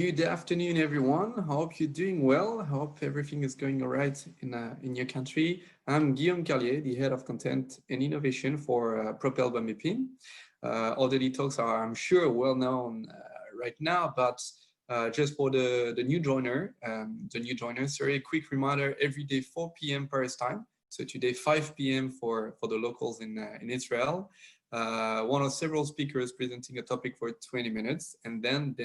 Good afternoon, everyone. Hope you're doing well. Hope everything is going all right in your country. I'm Guillaume Carlier, the head of content and innovation for Propelled by Mipin. Oded talks are, I'm sure, well known right now, but just for the new joiner, sorry, a quick reminder: every day 4 p.m. Paris time. So today 5 p.m. for the locals in Israel. One of several speakers presenting a topic for 20 minutes, and then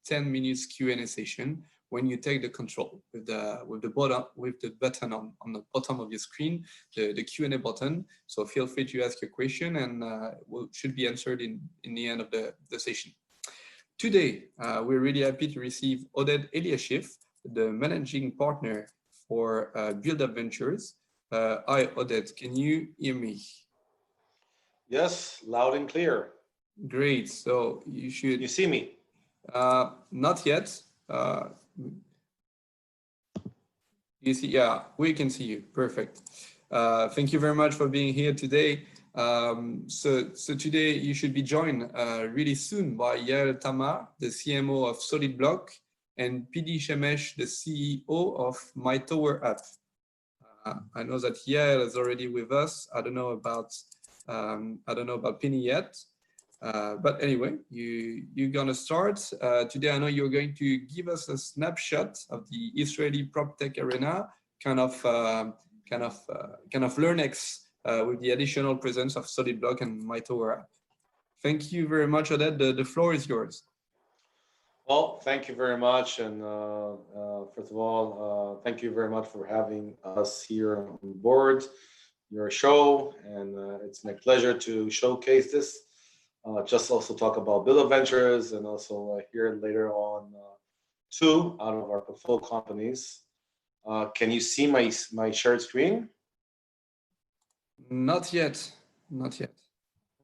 10 minutes Q&A session when you take the control with the button on the bottom of your screen, the Q&A button. So feel free to ask your question, and should be answered in the end of the session. Today, we're really happy to receive Oded Eliashiv, the managing partner for BuiltUp Ventures. Hi, Oded, can you hear me? Yes, loud and clear. Great. So you should. You see me? Not yet. You see? Yeah, we can see you. Perfect. Thank you very much for being here today. So today you should be joined really soon by Yael Tamar, the CMO of Solid Block, and PD Shemesh, the CEO of My Tower app. I know that Yael is already with us. I don't know about Penny yet, but anyway, you're gonna start today. I know you're going to give us a snapshot of the Israeli PropTech arena, kind of LearnX with the additional presence of Solid Block and My Tower app. Thank you very much, Oded. The floor is yours. Well, thank you very much, and first of all, thank you very much for having us here on board your show, and it's my pleasure to showcase this. Just also talk about BuiltUp Ventures, and also hear later on two out of our portfolio companies. Can you see my shared screen? Not yet. Not yet.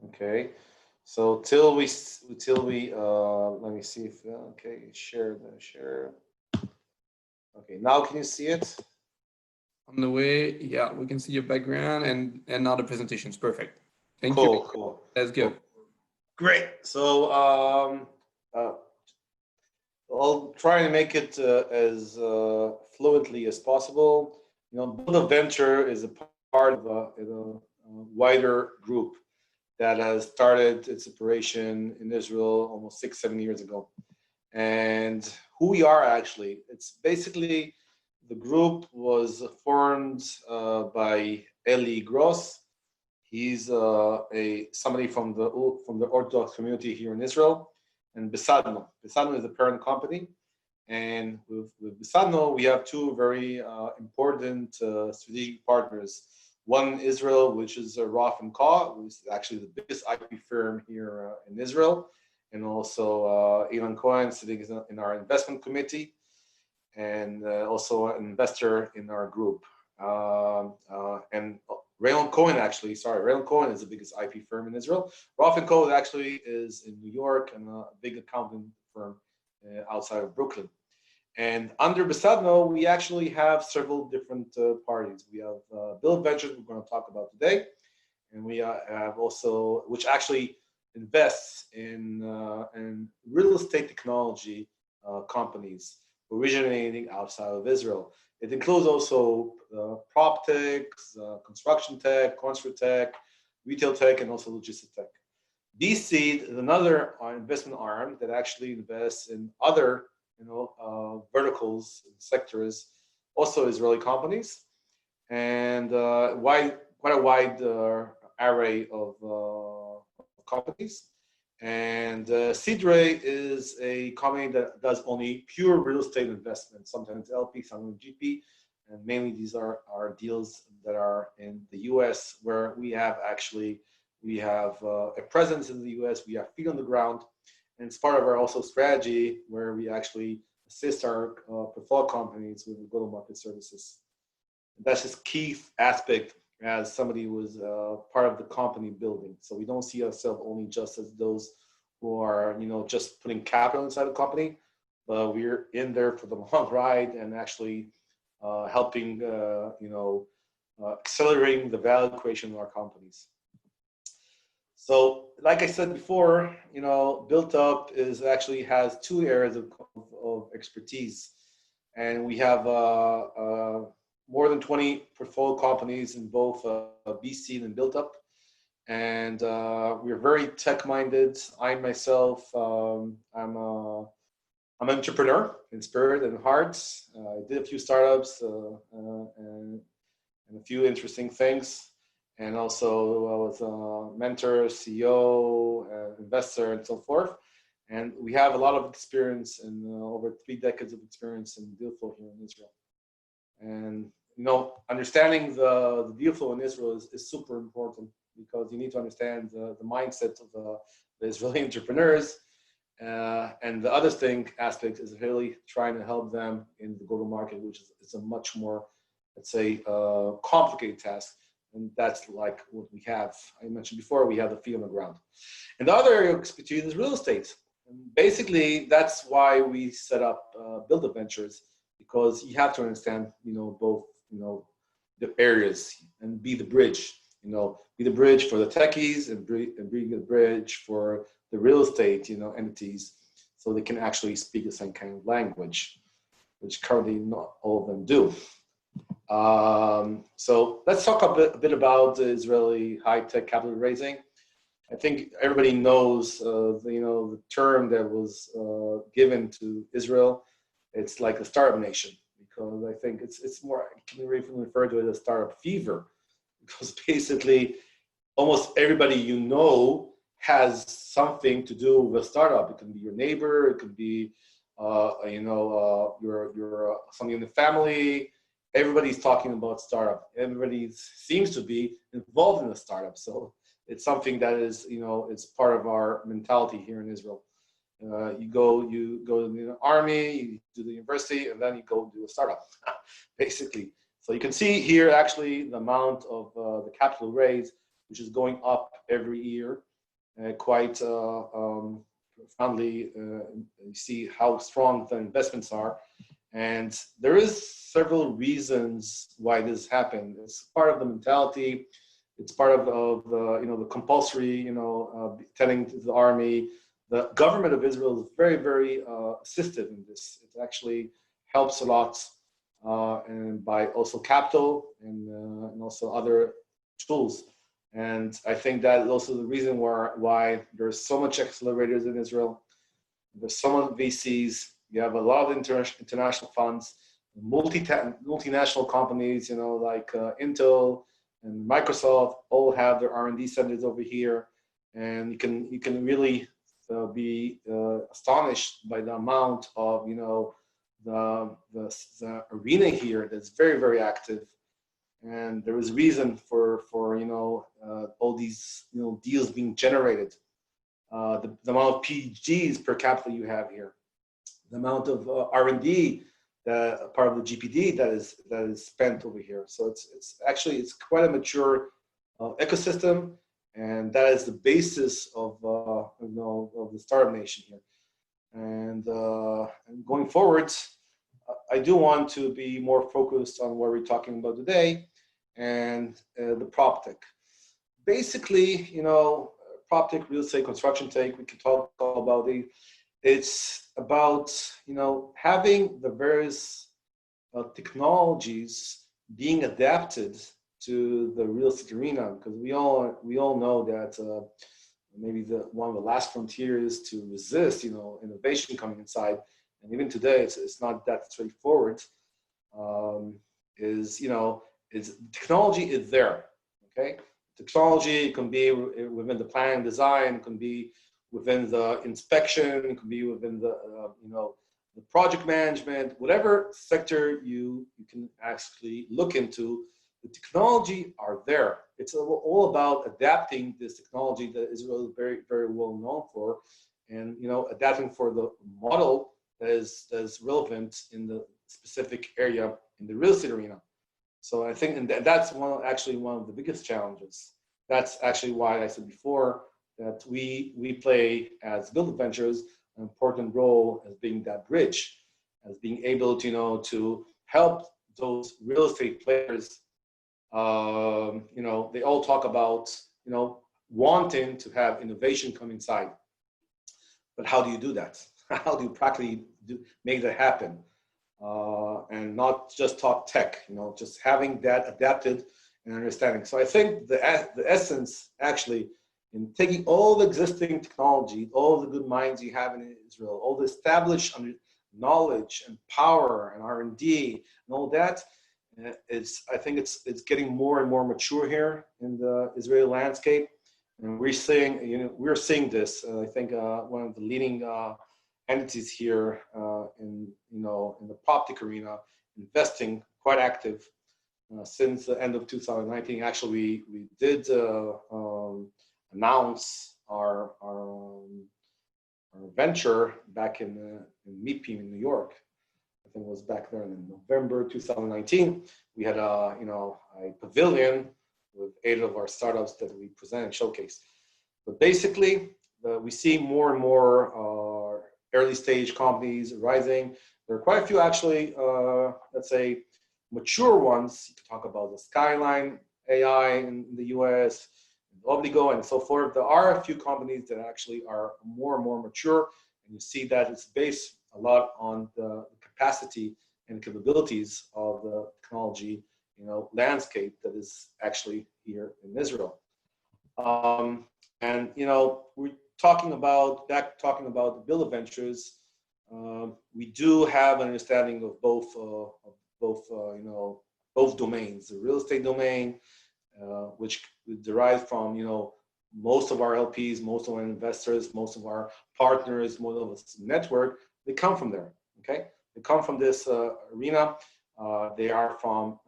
Okay. So till we let me see if okay, share. Okay, now can you see it? On the way, yeah, we can see your background and now the presentation's perfect. Thank you. Cool. Let's go. Cool. Great. So I'll try and make it as fluently as possible. You know, BuiltUp Venture is a part of a wider group that has started its operation in Israel almost 6-7 years ago. And who we are actually, it's basically the group was formed by Eli Gross. He's somebody from the Orthodox community here in Israel, and Besadno. Besadno is the parent company, and with Besadno we have two very important strategic partners. One Israel, which is Roth & Co, which is actually the biggest IP firm here in Israel, and also Ilan Cohen sitting in our investment committee, and also an investor in our group. And Raylan Cohen Raylan Cohen is the biggest IP firm in Israel. Roth & Co actually is in New York and a big accounting firm outside of Brooklyn. And under Besadno, we actually have several different parties. We have BuiltUp Ventures, we're going to talk about today, and we have also, which actually invests in real estate technology companies originating outside of Israel. It includes also PropTech, construction tech, construct tech, retail tech, and also logistic tech. B-Seed is another investment arm that actually invests in other verticals and sectors, also Israeli companies, and quite a wide array of companies. And Sidre is a company that does only pure real estate investment, sometimes LP, sometimes GP, and mainly these are deals that are in the US, where we have a presence in the US, we have feet on the ground. And it's part of our also strategy where we actually assist our portfolio companies with go-to-market services. And that's just key aspect as somebody who was part of the company building. So we don't see ourselves only just as those who are, just putting capital inside the company, but we're in there for the long ride and actually helping, accelerating the value creation of our companies. So, like I said before, BuiltUp has two areas of of expertise. And we have more than 20 portfolio companies in both VC and BuiltUp. And we're very tech-minded. I myself, I'm an entrepreneur in spirit and heart. I did a few startups and a few interesting things. And also I was a mentor, CEO, investor, and so forth. And we have a lot of experience and over 3 decades of experience in deal flow here in Israel. And understanding the deal flow in Israel is super important, because you need to understand the mindset of the Israeli entrepreneurs. And the other aspect is really trying to help them in the go-to-market, which is a much more, let's say, complicated task. And that's like what we have. I mentioned before, we have the feet on the ground. And the other area of expertise is real estate. And basically, that's why we set up BuiltUp Ventures, because you have to understand, both, the areas and be the bridge, be the bridge for the techies and be the bridge for the real estate, entities, so they can actually speak the same kind of language, which currently not all of them do. So let's talk a bit about the Israeli high-tech capital raising. I think everybody knows, the term that was given to Israel. It's like a startup nation, because I think it's more, I can even refer to it as startup fever, because basically almost everybody has something to do with startup. It can be your neighbor, it could be your somebody in the family. Everybody's talking about startup. Everybody seems to be involved in a startup. So it's something that is, it's part of our mentality here in Israel. You go to the army, you do the university, and then you go do a startup, basically. So you can see here actually the amount of the capital raise, which is going up every year, quite profoundly. You see how strong the investments are. And there is several reasons why this happened. It's part of the mentality. It's part of the compulsory, attending to the army. The government of Israel is very, very assistive in this. It actually helps a lot, and by also capital and also other tools. And I think that is also the reason why there's so much accelerators in Israel. There's so many VCs. You have a lot of international funds, multinational companies, like Intel and Microsoft all have their R&D centers over here. And you can really be astonished by the amount of, the arena here that's very, very active. And there is reason for all these, deals being generated. The amount of PhDs per capita you have here, the amount of R&D, part of the GPD that is spent over here. So it's quite a mature ecosystem, and that is the basis of the startup nation here. And going forward, I do want to be more focused on what we're talking about today, and the PropTech. Basically, PropTech, real estate, construction tech, we can talk all about it. It's about, having the various technologies being adapted to the real estate arena, because we all know that maybe one of the last frontiers to resist, innovation coming inside, and even today it's not that straightforward. Is technology is there, okay? Technology can be within the plan and design, it can be within the inspection, it can be within the the project management, whatever sector you can actually look into. The technology are there. It's all about adapting this technology that Israel is very, very well known for, and adapting for the model that is relevant in the specific area in the real estate arena. So I think, and that's one of the biggest challenges. That's actually why I said before that we play as BuiltUp Ventures an important role as being that bridge, as being able to to help those real estate players. They all talk about wanting to have innovation come inside, but how do you do that? how do you practically make that happen, and not just talk tech, just having that adapted and understanding. So I think the essence actually in taking all the existing technology, all the good minds you have in Israel, all the established knowledge and power and R&D and all that, I think it's getting more and more mature here in the Israeli landscape, and we're seeing this. I think one of the leading entities here in the PropTech arena, investing quite active since the end of 2019. Actually, we did announce our venture back in MIPIM in New York. I think it was back there in November 2019. We had a pavilion with 8 of our startups that we presented and showcased. But basically, we see more and more early stage companies rising. There are quite a few actually, let's say, mature ones. You can talk about the Skyline AI in the US, Obligo, and so forth. There are a few companies that actually are more and more mature, and you see that it's based a lot on the capacity and capabilities of the technology, landscape that is actually here in Israel. And we're talking about the BuiltUp Ventures. We do have an understanding of both domains: the real estate domain, which derives from most of our LPs, most of our investors, most of our partners, most of this network. They come from there. Okay, they come from this arena. They are from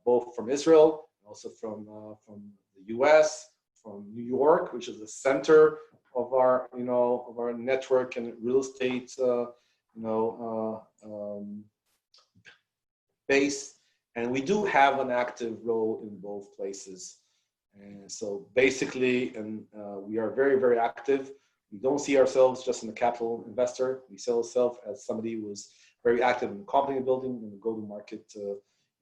both from Israel, also from the U.S., from New York, which is the center of our network and real estate base. And we do have an active role in both places. And so basically, we are very, very active. We don't see ourselves just in the capital investor. We see ourselves as somebody who is very active in company building and the go-to-market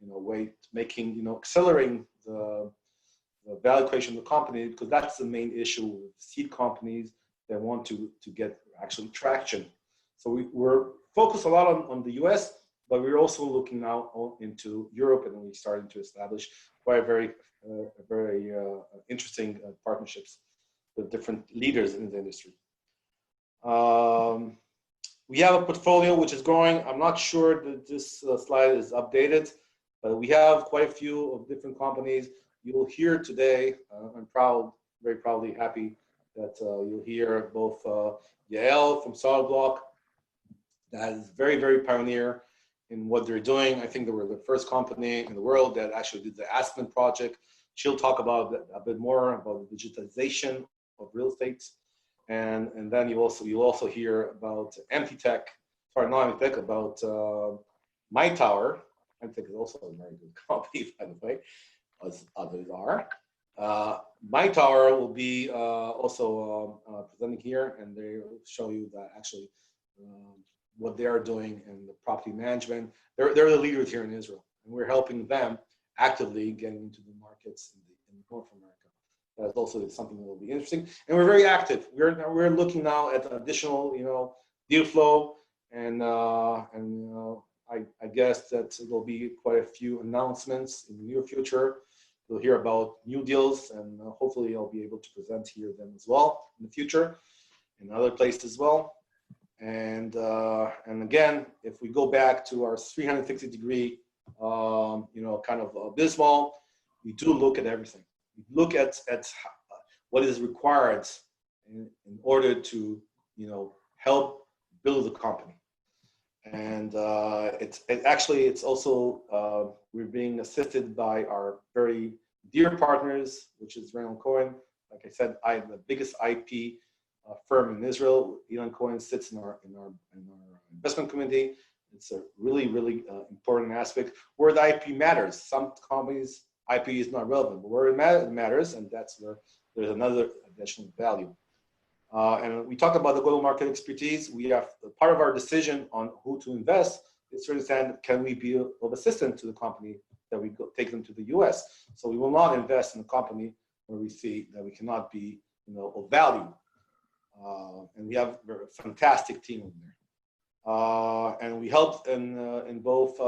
way, making, accelerating the value creation of the company, because that's the main issue with seed companies that want to get actually traction. So we're focused a lot on the US, but we're also looking now into Europe, and we're starting to establish quite very interesting partnerships with different leaders in the industry. We have a portfolio which is growing. I'm not sure that this slide is updated, but we have quite a few of different companies. You'll hear today, I'm very proudly happy that you'll hear both Yael from Solid Block, that is very, very pioneer in what they're doing. I think they were the first company in the world that actually did the Aspen project. She'll talk about a bit more about the digitization of real estate. And then you'll also hear about MTech, about My Tower. MTech is also a very good company, by the way, as others are. My Tower will be also presenting here, and they will show you that actually what they are doing in the property management. They're the leaders here in Israel, and we're helping them actively getting into the markets in North America. That's also something that will be interesting, and we're very active. We're looking now at additional deal flow, and I guess that there'll be quite a few announcements in the near future. You'll hear about new deals, and hopefully I'll be able to present here them as well in the future, in other places as well. And again, if we go back to our 360-degree, kind of abysmal, we do look at everything. We look at what is required in order to, help build a company. And it's also, we're being assisted by our very dear partners, which is Randall Cohen. Like I said, I'm the biggest IP firm in Israel. Elon Cohen sits in our investment committee. It's a really, really important aspect where the IP matters. Some companies, IP is not relevant, but where it matters, and that's where there's another additional value. And we talk about the go-to-market expertise. We have part of our decision on who to invest is to understand, can we be of assistance to the company that we take them to the US? So we will not invest in a company where we see that we cannot be, of value. And we have a fantastic team over there. and we helped in both,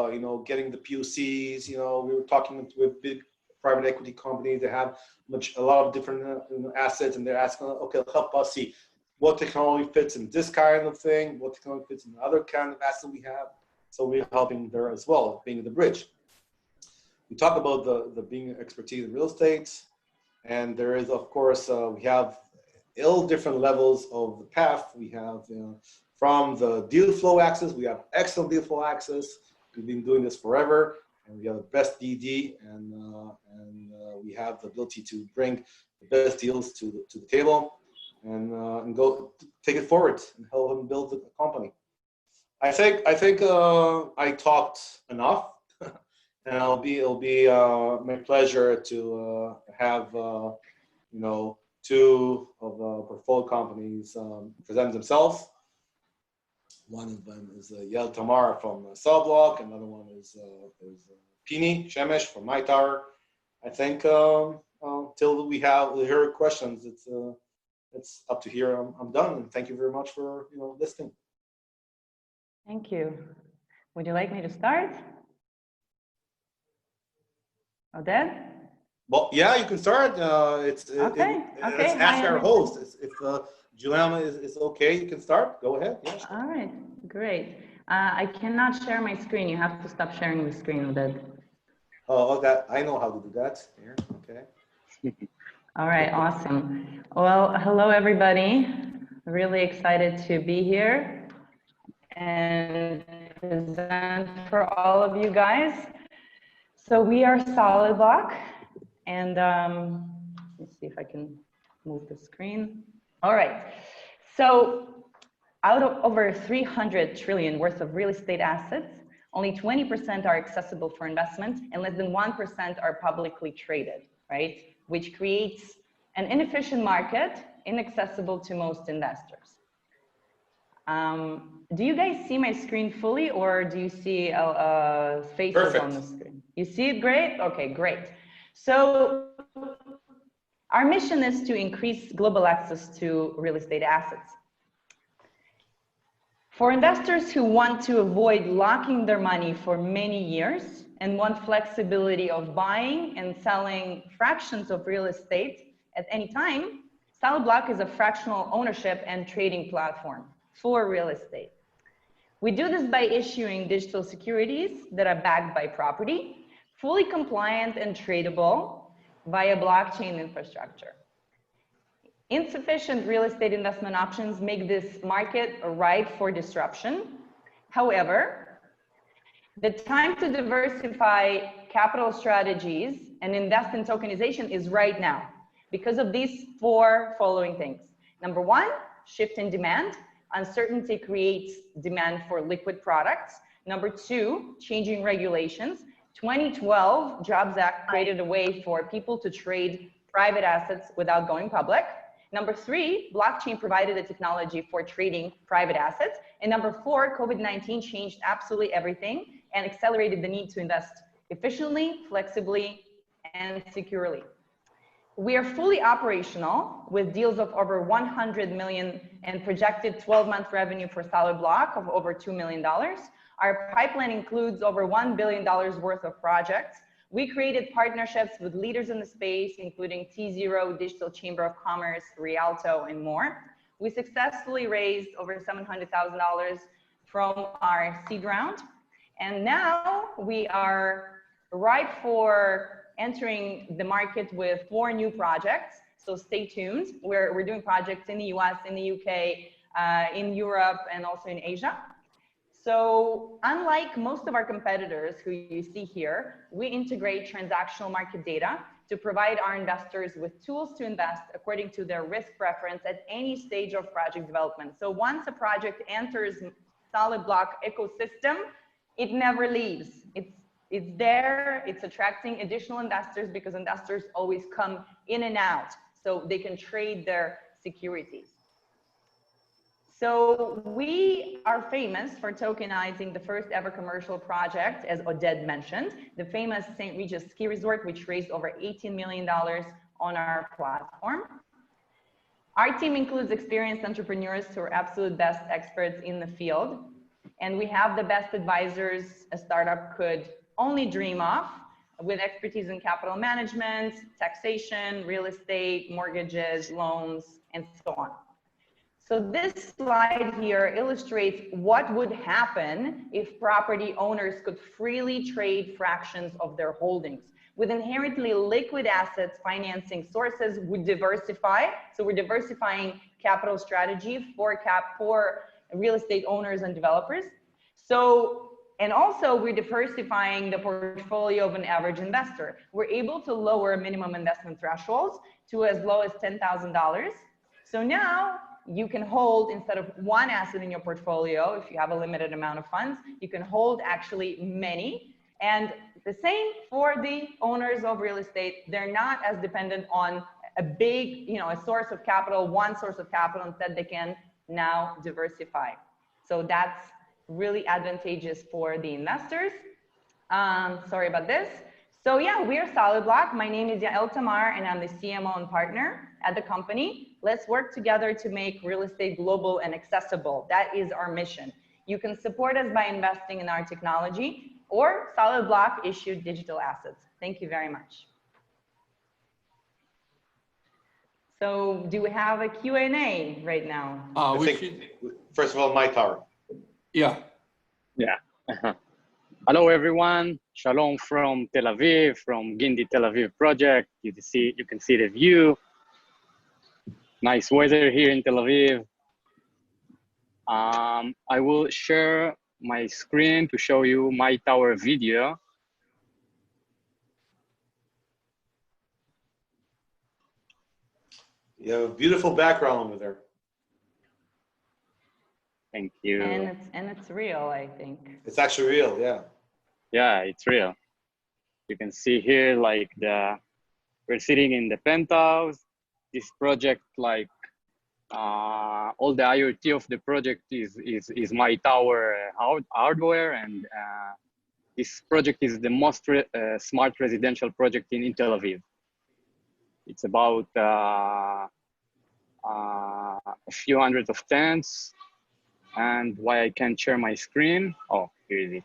getting the POCs. We were talking with big private equity companies that have a lot of different assets, and they're asking, okay, help us see what technology fits in this kind of thing, what technology fits in the other kind of asset we have. So we're helping there as well, being the bridge. We talk about the being expertise in real estate, and there is, of course, we have all different levels of the path. We have, from the deal flow access, we have excellent deal flow access. We've been doing this forever, and we have the best DD, and we have the ability to bring the best deals to the table, and go take it forward and help them build the company. I think I talked enough, and it'll be my pleasure to have two of the portfolio companies present themselves. One of them is Yael Tamar from Cellblock, another one is Pini Shemesh from My Tower. I think till we hear questions, it's up to here. I'm done, and thank you very much for listening. Thank you. Would you like me to start? Oded? Well, yeah, you can start. Let's ask our host. If Juliana is okay, you can start. Go ahead. Yeah, sure. All right, great. I cannot share my screen. You have to stop sharing the screen, Oded. Oh, okay. I know how to do that. Here, okay. All right, awesome. Well, hello, everybody. Really excited to be here and present for all of you guys. So we are Solid Block, and let's see if I can move the screen. All right, so out of over 300 trillion worth of real estate assets, only 20% are accessible for investment, and less than 1% are publicly traded, right? Which creates an inefficient market, inaccessible to most investors. Do you guys see my screen fully, or do you see faces Perfect. on the screen? You see it great? Okay, great. So our mission is to increase global access to real estate assets. For investors who want to avoid locking their money for many years and want flexibility of buying and selling fractions of real estate at any time, Solid Block is a fractional ownership and trading platform for real estate. We do this by issuing digital securities that are backed by property, fully compliant and tradable via blockchain infrastructure. Insufficient real estate investment options make this market ripe for disruption. However, the time to diversify capital strategies and invest in tokenization is right now because of these four following things. Number one, shift in demand. Uncertainty creates demand for liquid products. Number two, changing regulations. 2012 Jobs Act created a way for people to trade private assets without going public. Number three, blockchain provided a technology for trading private assets. And number four, COVID-19 changed absolutely everything and accelerated the need to invest efficiently, flexibly, and securely. We are fully operational with deals of over 100 million and projected 12-month revenue for Solid Block of over $2 million. Our pipeline includes over $1 billion worth of projects. We created partnerships with leaders in the space, including T0, Digital Chamber of Commerce, Rialto, and more. We successfully raised over $700,000 from our seed round. And now we are ripe for entering the market with 4 new projects. So stay tuned. We're doing projects in the US, in the UK, in Europe, and also in Asia. So unlike most of our competitors who you see here, we integrate transactional market data to provide our investors with tools to invest according to their risk preference at any stage of project development. So once a project enters Solid Block ecosystem, it never leaves. It's there, it's attracting additional investors because investors always come in and out so they can trade their securities. So we are famous for tokenizing the first ever commercial project, as Oded mentioned, the famous St. Regis ski resort, which raised over $18 million on our platform. Our team includes experienced entrepreneurs who are absolute best experts in the field. And we have the best advisors a startup could only dream of, with expertise in capital management, taxation, real estate, mortgages, loans, and so on. So this slide here illustrates what would happen if property owners could freely trade fractions of their holdings. With inherently liquid assets, financing sources would diversify. So we're diversifying capital strategy for real estate owners and developers. So, and also we're diversifying the portfolio of an average investor. We're able to lower minimum investment thresholds to as low as $10,000. So now you can hold, instead of one asset in your portfolio, if you have a limited amount of funds, you can hold actually many. And the same for the owners of real estate. They're not as dependent on a big, a source of capital, one source of capital. Instead, they can now diversify. So that's really advantageous for the investors. Sorry about this. So yeah, we are Solid Block. My name is Yael Tamar, and I'm the CMO and partner at the company. Let's work together to make real estate global and accessible. That is our mission. You can support us by investing in our technology or Solid Block issued digital assets. Thank you very much. So do we have a Q&A right now? First of all, my tower. Yeah. Hello, everyone. Shalom from Tel Aviv, from Gindi Tel Aviv project. You can see the view. Nice weather here in Tel Aviv. I will share my screen to show you my tower video. You have a beautiful background over there. Thank you. And it's real, I think. It's actually real, yeah. Yeah, it's real. You can see here, like we're sitting in the penthouse. This project, like all the IoT of the project is my tower hardware, and this project is the most smart residential project in Tel Aviv. It's about a few hundred of tenants. And why I can't share my screen? Oh, here it is.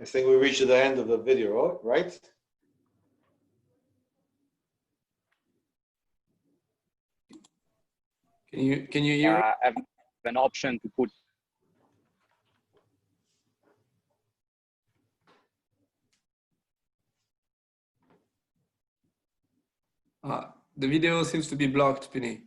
I think we reached the end of the video, right? Can you hear? I have an option to put. The video seems to be blocked, Pini.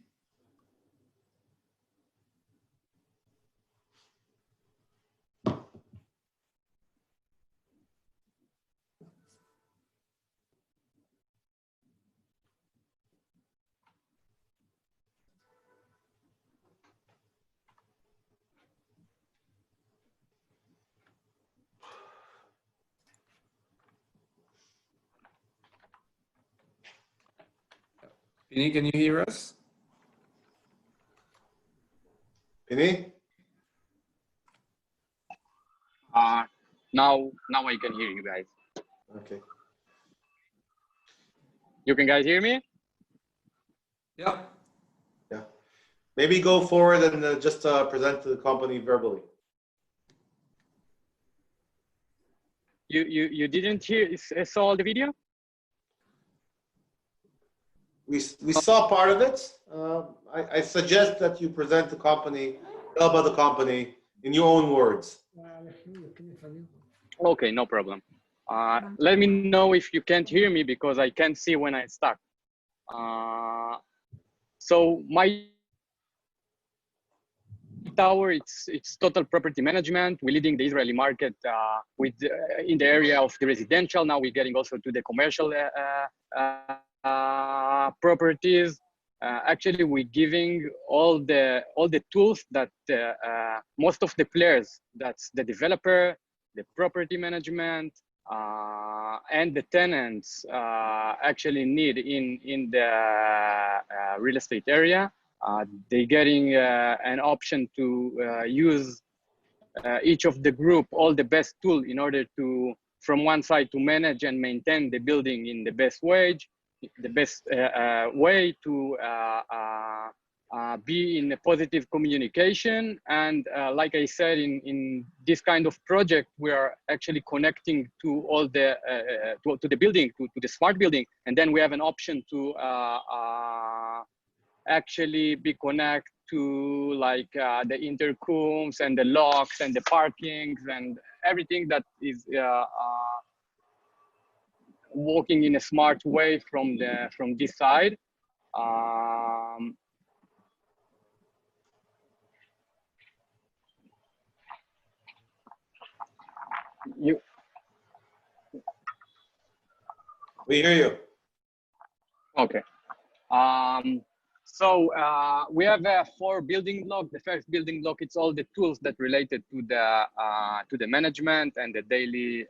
Vinny, can you hear us? Vinny? Now I can hear you guys. Okay. You can guys hear me? Yeah. Yeah. Maybe go forward and just present the company verbally. You didn't saw the video? We saw part of it. I suggest that you present the company, tell about the company in your own words. Okay, no problem. Let me know if you can't hear me because I can't see when I'm stuck. So my tower, it's total property management. We're leading the Israeli market with in the area of the residential. Now we're getting also to the commercial properties. Actually, we're giving all the tools that most of the players, that's the developer, the property management, and the tenants actually need in the real estate area. They're getting an option to use each of the group all the best tool in order to, from one side, to manage and maintain the building in the best way, to be in a positive communication. And like I said, in this kind of project, we are actually connecting to all the to the building, to the smart building, and then we have an option to actually be connected to like the intercoms and the locks and the parkings and everything that is working in a smart way from this side. We hear you. Okay. So we have 4 building blocks. The first building block, it's all the tools that related to the management and the daily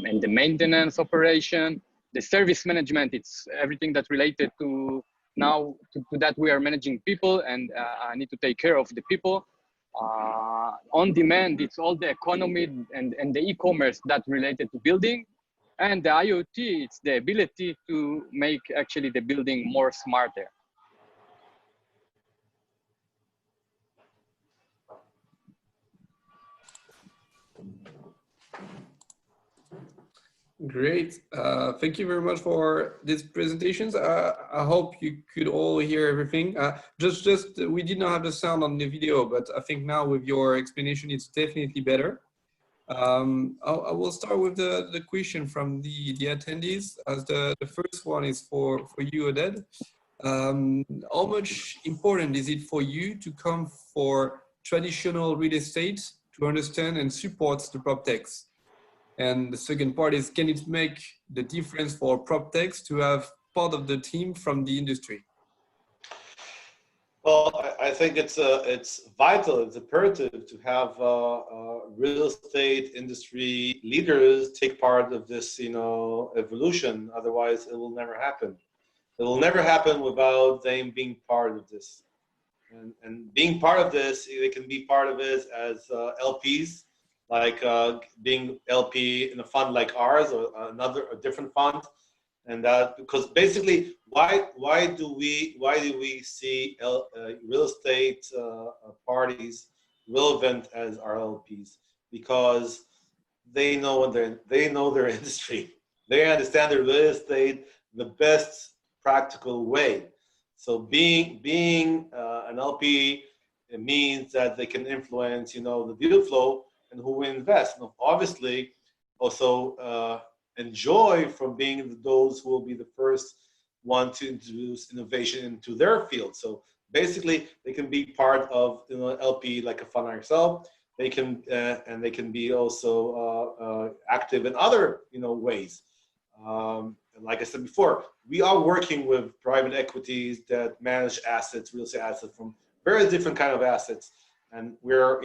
and the maintenance operation. The service management, it's everything that related to now to that we are managing people and I need to take care of the people. On demand, it's all the economy and the e-commerce that related to building. And the IoT, it's the ability to make actually the building more smarter. Great. Thank you very much for these presentations. I hope you could all hear everything. We did not have the sound on the video, but I think now with your explanation, it's definitely better. I will start with the question from the attendees, as the first one is for you, Oded. How much important is it for you to come for traditional real estate to understand and support the PropTechs? And the second part is, can it make the difference for PropTechs to have part of the team from the industry? Well, I think it's vital, it's imperative to have real estate industry leaders take part of this, evolution. Otherwise, it will never happen. It will never happen without them being part of this. And being part of this, they can be part of it as LPs, like being LP in a fund like ours or a different fund. And that, because basically, why do we see real estate parties relevant as our LPs? Because they know their industry. They understand the real estate the best practical way. So being an LP, it means that they can influence, the deal flow and who we invest. And obviously, also enjoy from being those who will be the first one to introduce innovation into their field. So basically, they can be part of LP like a fund like ourselves. They can and they can be also active in other ways. Like I said before, we are working with private equities that manage assets, real estate assets from very different kind of assets, and we're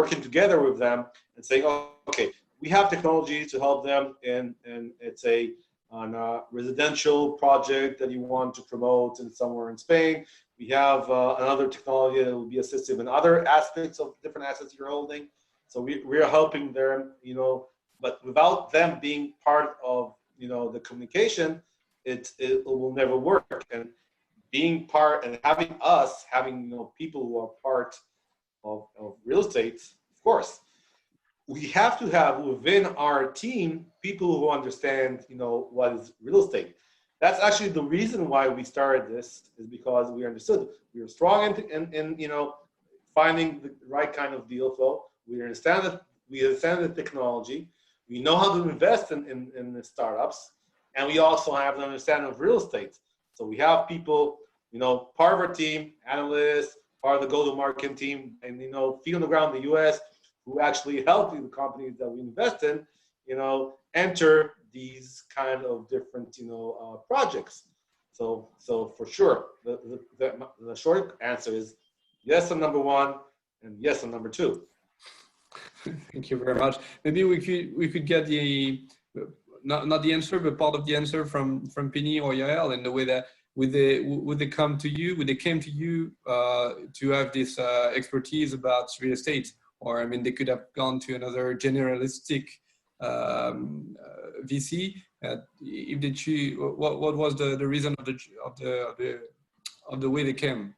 working together with them and saying, oh, okay, we have technology to help them, and it's a on a residential project that you want to promote in somewhere in Spain. We have another technology that will be assistive in other aspects of different assets you're holding. So we are helping them, but without them being part of, the communication, it will never work. And being part and having people who are part of real estate, of course, we have to have within our team people who understand, what is real estate. That's actually the reason why we started this, is because we understood we were strong in finding the right kind of deal flow. We understand the technology. We know how to invest in the startups, and we also have an understanding of real estate. So we have people, part of our team, analysts, part of the go-to-market team, and feet on the ground in the U.S. who actually help the companies that we invest in, enter these kind of different, projects. So for sure, the short answer is yes on number one and yes on number two. Thank you very much. Maybe we could get the not the answer, but part of the answer from Penny or Yael, in the way that would they came to you to have this expertise about real estate, or they could have gone to another generalistic VC. If they choose, what was the reason of the way they came?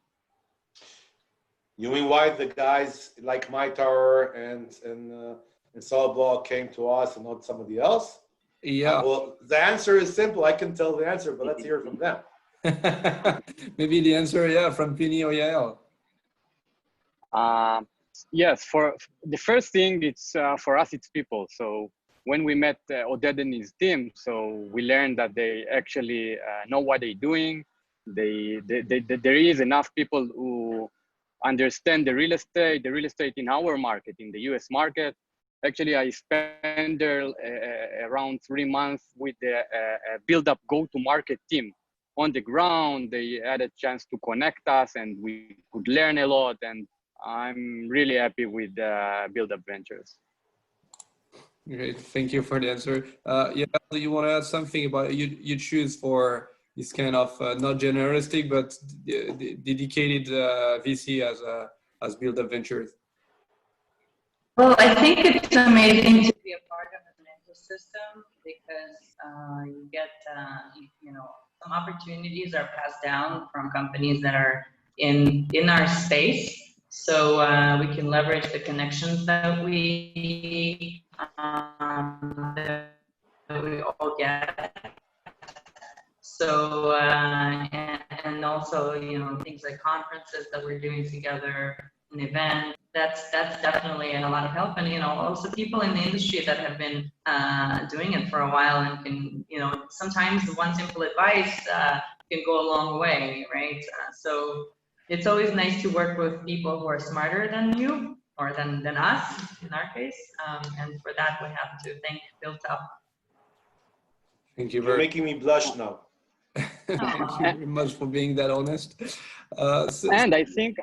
You mean why the guys like My Tower and Solblock came to us and not somebody else? Yeah. Well, the answer is simple. I can tell the answer, but let's hear it from them. Maybe the answer, from Penny or Yael. Yes, for the first thing, it's for us, it's people. So when we met Oded and his team, so we learned that they actually know what they're doing. There is enough people who understand the real estate in our market, in the US market. Actually, I spent there around 3 months with the BuiltUp go-to-market team on the ground. They had a chance to connect us and we could learn a lot. And I'm really happy with BuiltUp Ventures. Great, thank you for the answer. Do you want to add something about you choose for this kind of not generalistic but dedicated VC as BuiltUp Ventures? Well, I think it's amazing to be a part of an ecosystem because you get, some opportunities are passed down from companies that are in our space. So we can leverage the connections that we all get. So and also things like conferences that we're doing together, an event. That's definitely a lot of help, and also people in the industry that have been doing it for a while and can sometimes one simple advice can go a long way, right? So it's always nice to work with people who are smarter than you or than us in our case, and for that we have to thank BuiltUp. Thank you. You're making me blush now. Thank you very much for being that honest. And I think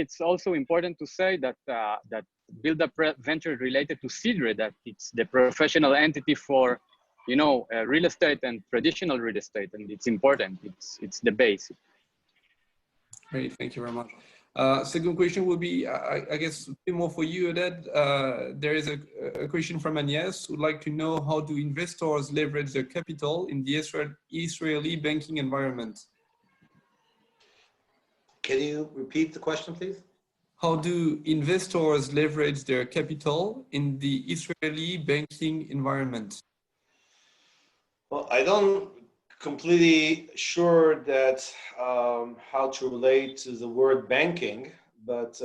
it's also important to say that that BuiltUp Venture related to Sidre, that it's the professional entity for real estate and traditional real estate, and it's important. It's the base. Great, thank you very much. Second question will be, I guess, a bit more for you, Oded. There is a question from Agnes who would like to know, how do investors leverage their capital in the Israeli banking environment? Can you repeat the question, please? How do investors leverage their capital in the Israeli banking environment? Well, I don't completely sure that how to relate to the word banking, but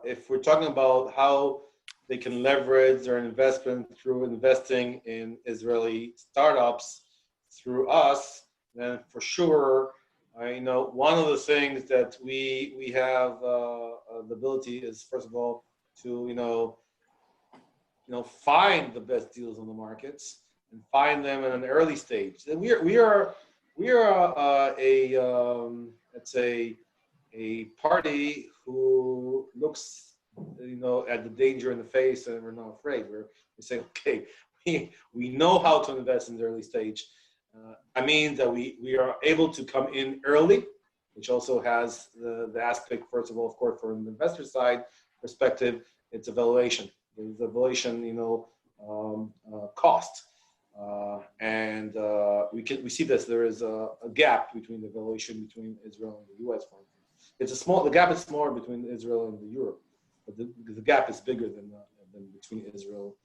if we're talking about how they can leverage their investment through investing in Israeli startups through us, then for sure, one of the things that we have the ability is, first of all, to find the best deals on the markets and find them in an early stage. And we are let's say a party who looks at the danger in the face and we're not afraid. We say, okay, we know how to invest in the early stage, I mean that we are able to come in early, which also has the aspect, first of all, of course, from the investor side perspective, it's a valuation. There's a valuation, cost. And we see this, there is a gap between the valuation between Israel and the US. The gap is smaller between Israel and the Europe, but the gap is bigger than between Israel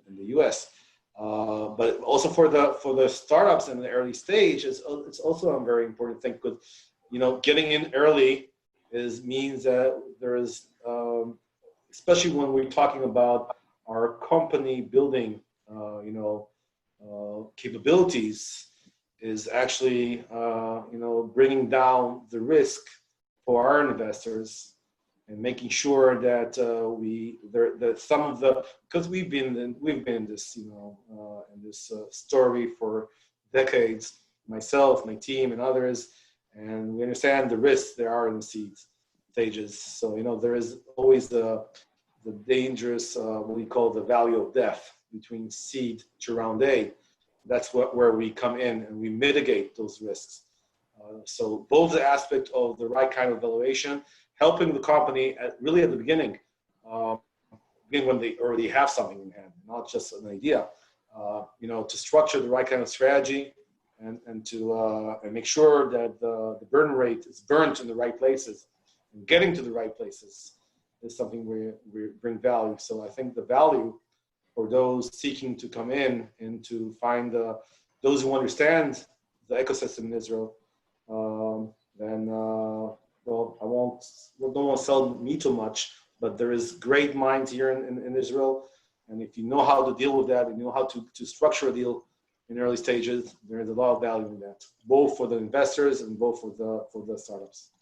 and the US. But also for the startups in the early stage, it's also a very important thing, because getting in early means that there is, especially when we're talking about our company building, capabilities, is actually bringing down the risk for our investors and making sure that that some of the, because we've been in this in this story for decades, myself, my team, and others, and we understand the risks there are in the seed stages. So there is always the dangerous what we call the value of death between seed to round A. That's where we come in and we mitigate those risks. So both the aspect of the right kind of valuation, helping the company really at the beginning, when they already have something in hand, not just an idea, to structure the right kind of strategy and to make sure that the burn rate is burnt in the right places, and getting to the right places is something we bring value. So I think the value for those seeking to come in and to find those who understand the ecosystem in Israel, then well, don't want to sell me too much, but there is great minds here in Israel, and if you know how to deal with that, and you know how to structure a deal in early stages, there is a lot of value in that, both for the investors and both for the startups.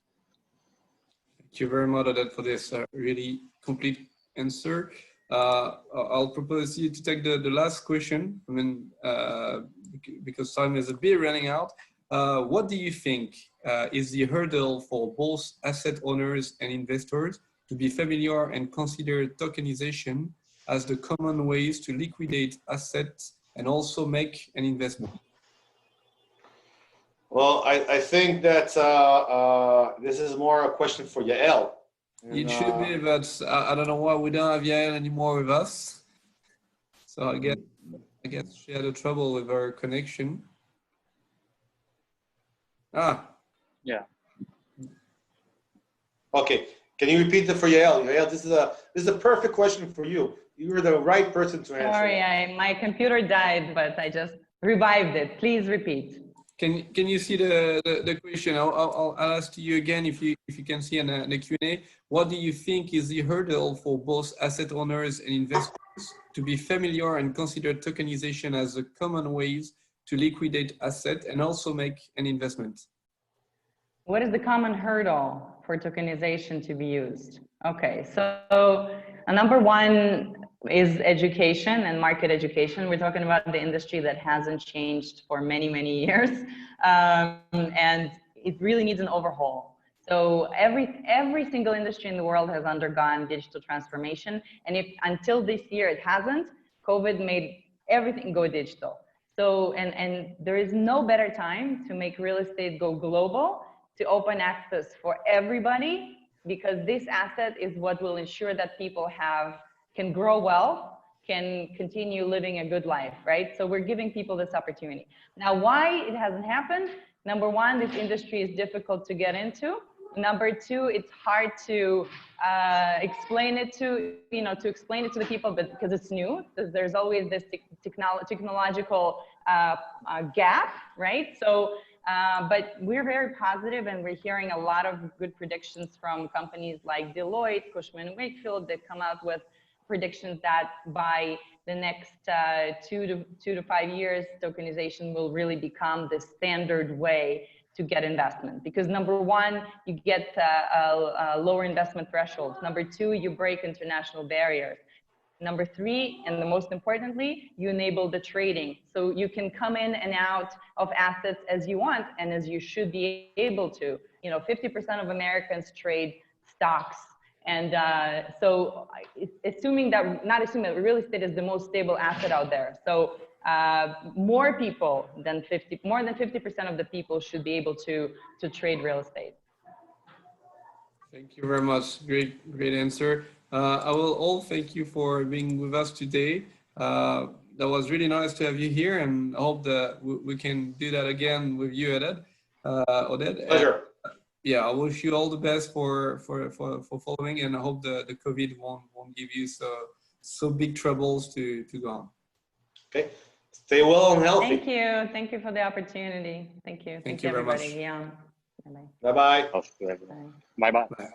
Thank you very much, Oded, for this really complete answer. I'll propose you to take the last question. I mean, because time is a bit running out. What do you think is the hurdle for both asset owners and investors to be familiar and consider tokenization as the common ways to liquidate assets and also make an investment? Well, I think that this is more a question for Yael. It should be, but I don't know why we don't have Yael anymore with us. So I guess she had a trouble with her connection. Yeah. Okay. Can you repeat it for Yael? Yael, this is a perfect question for you. You were the right person to answer. Sorry, my computer died, but I just revived it. Please repeat. Can you see the question? I'll ask you again if you can see in the Q&A. What do you think is the hurdle for both asset owners and investors to be familiar and consider tokenization as a common ways to liquidate asset and also make an investment? What is the common hurdle for tokenization to be used? Okay, so number one is education and market education. We're talking about the industry that hasn't changed for many, many years. And it really needs an overhaul. So every single industry in the world has undergone digital transformation. And if until this year it hasn't, COVID made everything go digital. So, and there is no better time to make real estate go global, to open access for everybody, because this asset is what will ensure that people can grow well, can continue living a good life, right? So we're giving people this opportunity. Now, why it hasn't happened? Number one, this industry is difficult to get into. Number two, it's hard to explain it to the people, but because it's new, there's always this technological gap, right? So, but we're very positive, and we're hearing a lot of good predictions from companies like Deloitte, Cushman & Wakefield, that come out with predictions that by the next 2 to 5 years, tokenization will really become the standard way to get investment. Because number one, you get a lower investment threshold. Number two, you break international barriers. Number three, and the most importantly, you enable the trading. So you can come in and out of assets as you want and as you should be able to. 50% of Americans trade stocks. And so not assuming that real estate is the most stable asset out there. So more than 50% of the people should be able to trade real estate. Thank you very much. Great answer. I will all thank you for being with us today. That was really nice to have you here, and I hope that we can do that again with you, Oded. Pleasure. Yeah, I wish you all the best for following, and I hope the COVID won't give you so big troubles to go on. Okay. Stay well and healthy. Thank you for the opportunity. Thank you Thank you very everybody. much. Yeah. Bye-bye. Bye bye. Bye.